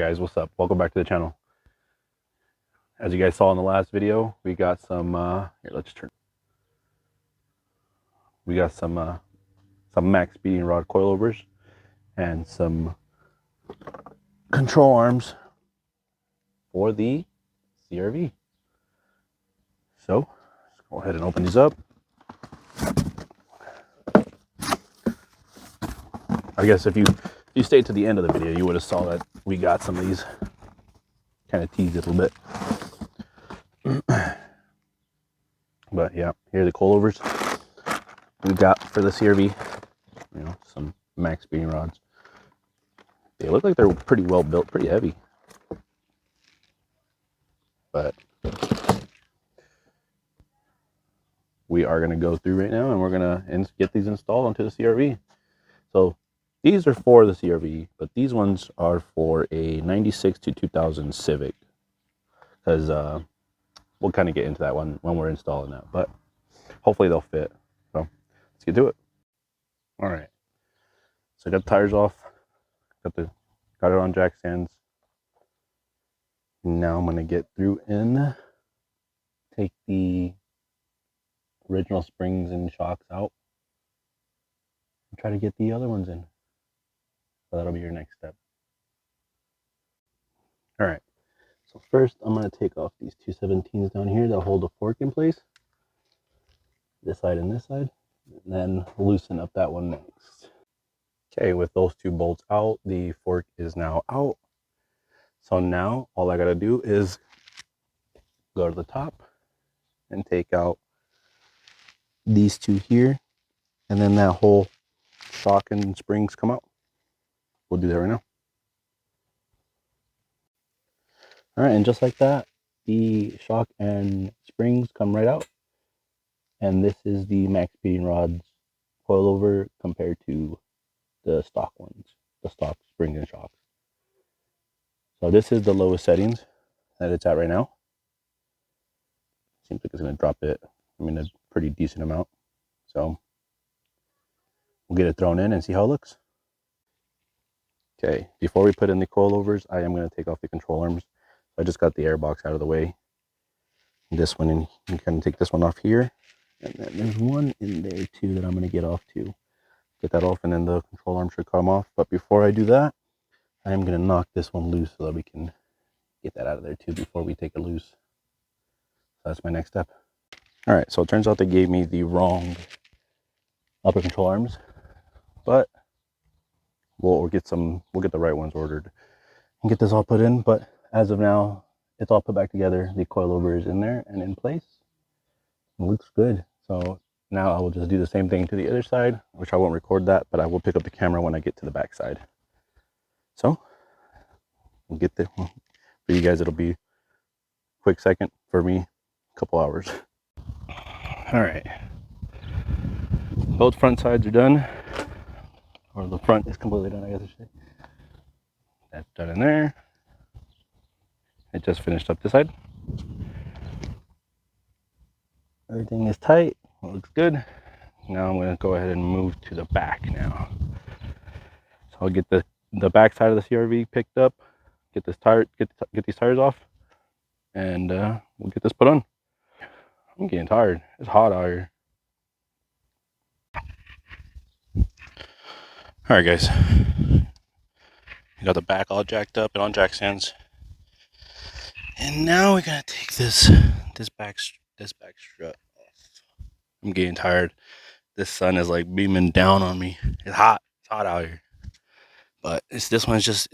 guys, what's up? Welcome back to the channel. As you guys saw in the last video, we got some some max speeding rod coilovers and some control arms for the CRV. So let's go ahead and open these up. I guess if you stayed to the end of the video, you would have saw that we got some of these. Kind of teased it a little bit. But yeah, here are the coilovers we got for the CRV. You know, some max speeding rods. They look like they're pretty well built, pretty heavy. But we are going to go through right now and we're going to get these installed onto the CRV. So these are for the CRV, but these ones are for a 96 to 2000 Civic. Because we'll kind of get into that one when we're installing that. But hopefully they'll fit. So let's get to it. All right. So I got the tires off. Got it on jack stands. Now I'm going to get through and take the original springs and shocks out and try to get the other ones in. So that'll be your next step. All right. So first I'm going to take off these 217s down here that hold the fork in place. This side and this side. And then loosen up that one next. Okay, with those two bolts out, the fork is now out. So now all I got to do is go to the top and take out these two here. And then that whole shock and springs come out. We'll do that right now. All right, and just like that, the shock and springs come right out. And this is the max speeding rods coilover compared to the stock ones, the stock springs and shocks. So this is the lowest settings that it's at right now. Seems like it's going to drop it, I mean, a pretty decent amount. So we'll get it thrown in and see how it looks. Okay, before we put in the coilovers, I am going to take off the control arms. I just got the air box out of the way. This one, and you kind of take this one off here. And then there's one in there too that I'm going to get off too. Get that off and then the control arm should come off. But before I do that, I am going to knock this one loose so that we can get that out of there too before we take it loose. So that's my next step. All right, so it turns out they gave me the wrong upper control arms, but we'll get the right ones ordered and get this all put in. But as of now, it's all put back together. The coilover is in there and in place. It looks good. So now I will just do the same thing to the other side, which I won't record that, but I will pick up the camera when I get to the back side. So we'll get there. For you guys, it'll be a quick second. For me, a couple hours. All right. Both front sides are done. Or the front is completely done, I guess I should say. That's done in there. It just finished up this side. Everything is tight. It looks good. Now I'm going to go ahead and move to the back now. So I'll get the back side of the CRV picked up. Get this tire, get these tires off, and we'll get this put on. I'm getting tired. It's hot out here. All right, guys. We got the back all jacked up and on jack stands, and now we're gonna take this back strut off. I'm getting tired. This sun is like beaming down on me. It's hot. It's hot out here. But it's this one is just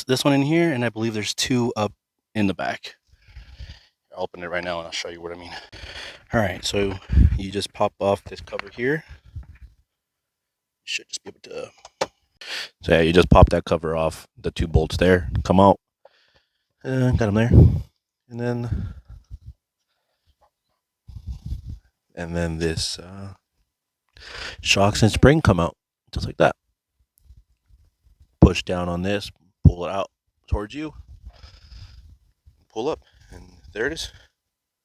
this one in here, and I believe there's two up in the back. I'll open it right now and I'll show you what I mean. All right, so you just pop off this cover here. You should just be able to. So yeah, you just pop that cover off. The two bolts there come out. Got them there, and then this shocks and spring come out just like that. Push down on this, pull it out towards you, pull up, and there it is.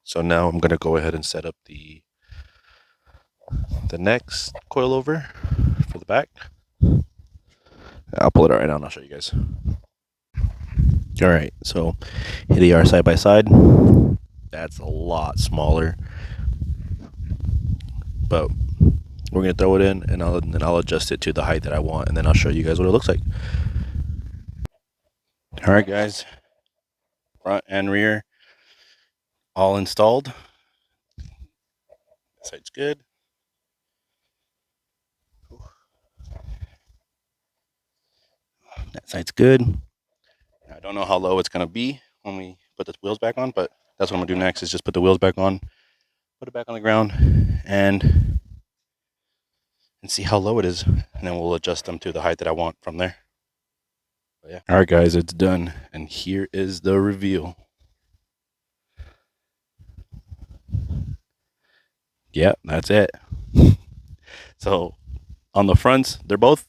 So now I'm gonna go ahead and set up the next coilover for the back. I'll pull it out right now and I'll show you guys. All right, so here they are side by side. That's a lot smaller, but we're gonna throw it in, and I'll adjust it to the height that I want, and then I'll show you guys what it looks like. All right, guys, front and rear all installed. That side's good. That side's good. I don't know how low it's gonna be when we put the wheels back on, but that's what I'm gonna do next. Is just put the wheels back on, put it back on the ground, and see how low it is, and then we'll adjust them to the height that I want from there. But yeah. All right, guys, it's done, and here is the reveal. Yeah, that's it. So on the fronts, they're both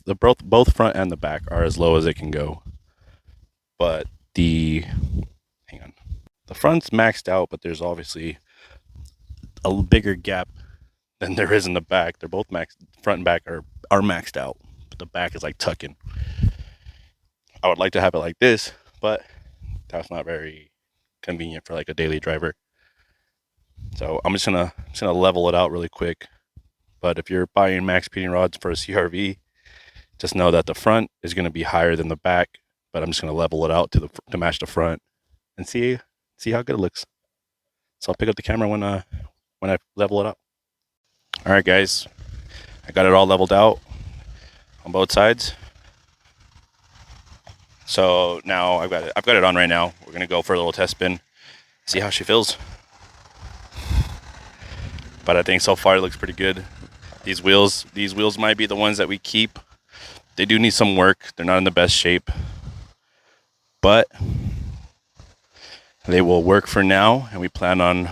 front and the back are as low as it can go. But the front's maxed out, but there's obviously a bigger gap than there is in the back. They're both maxed, front and back are maxed out, but the back is like tucking. I would like to have it like this, but that's not very convenient for like a daily driver. So I'm just gonna level it out really quick. But if you're buying max speeding rods for a CRV, just know that the front is going to be higher than the back, but I'm just going to level it out to match the front and see how good it looks. So I'll pick up the camera when I level it out. All right, guys, I got it all leveled out on both sides. So now I've got it on right now. We're going to go for a little test spin, see how she feels. But I think so far it looks pretty good. These wheels might be the ones that we keep. They do need some work. They're not in the best shape, but they will work for now, and we plan on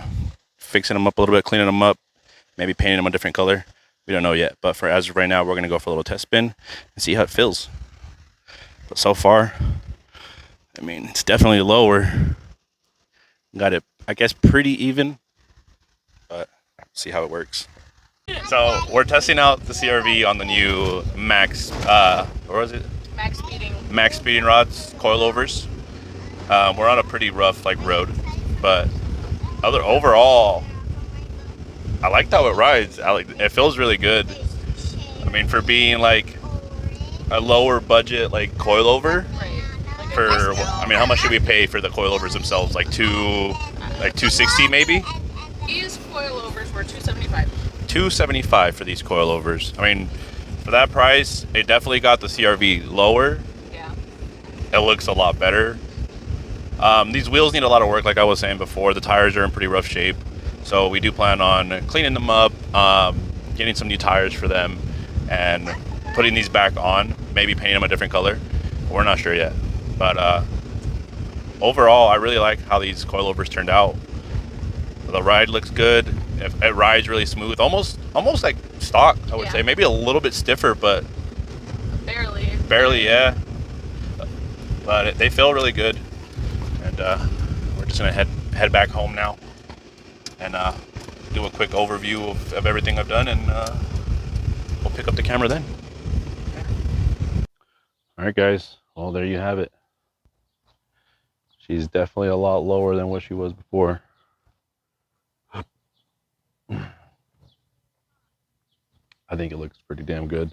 fixing them up a little bit, cleaning them up, maybe painting them a different color. We don't know yet, but for as of right now, we're going to go for a little test spin and see how it feels. But so far, I mean, it's definitely lower. Got it, I guess, pretty even, but see how it works. So we're testing out the CRV on the new Max, what was it? Max speeding rods, coilovers. We're on a pretty rough road, but overall, I like how it rides. It feels really good. I mean, for being like a lower budget coilover, how much did we pay for the coilovers themselves? Like $260 maybe. These coilovers were $275. $275 for these coilovers. I mean, for that price, it definitely got the CRV lower. Yeah. It looks a lot better. These wheels need a lot of work, like I was saying before. The tires are in pretty rough shape, so we do plan on cleaning them up, getting some new tires for them, and putting these back on. Maybe painting them a different color. We're not sure yet, but overall, I really like how these coilovers turned out. The ride looks good. It rides really smooth, almost like stock, I would say. Maybe a little bit stiffer, but barely, yeah. But they feel really good, and we're just gonna head back home now and do a quick overview of everything I've done, and we'll pick up the camera then. All right, guys. Well, there you have it. She's definitely a lot lower than what she was before. I think it looks pretty damn good.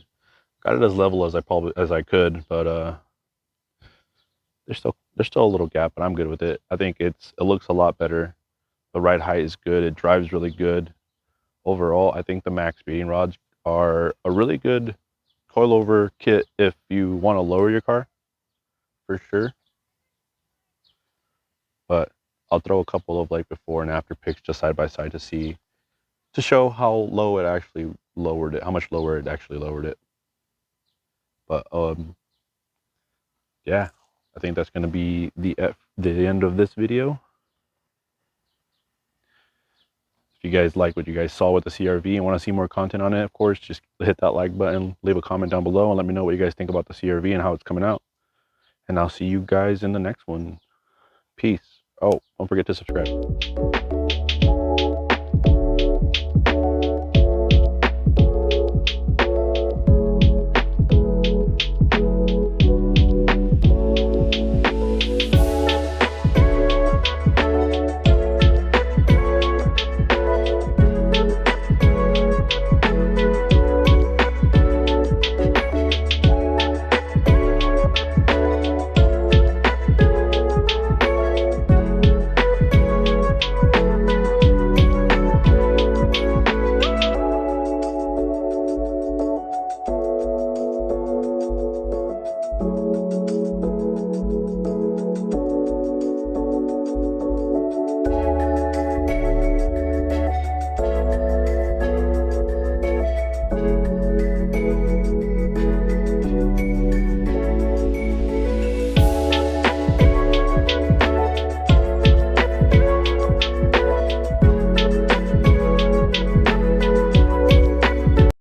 Got it as level as I could, but there's still a little gap, but I'm good with it. I think it looks a lot better. The ride height is good. It drives really good. Overall, I think the Max speeding rods are a really good coilover kit if you want to lower your car, for sure. But I'll throw a couple of before and after pics just side by side to show how low it actually lowered it, how much lower it actually lowered it. But yeah, I think that's going to be the end of this video. If you guys like what you guys saw with the CRV and want to see more content on it, of course, just hit that like button, leave a comment down below, and let me know what you guys think about the CRV and how it's coming out. And I'll see you guys in the next one. Peace. Oh, don't forget to subscribe.